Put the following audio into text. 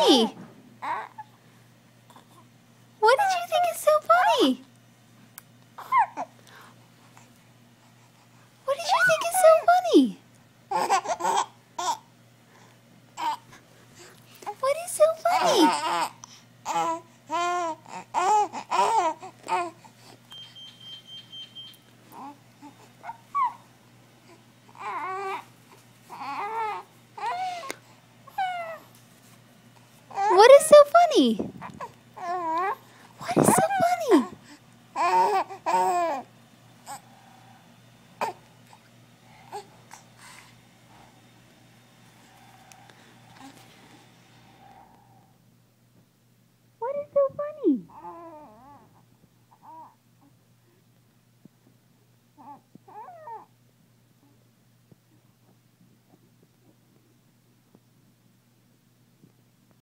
funny? What did you think is so funny? What did you think is so funny? What is so funny? What is so funny?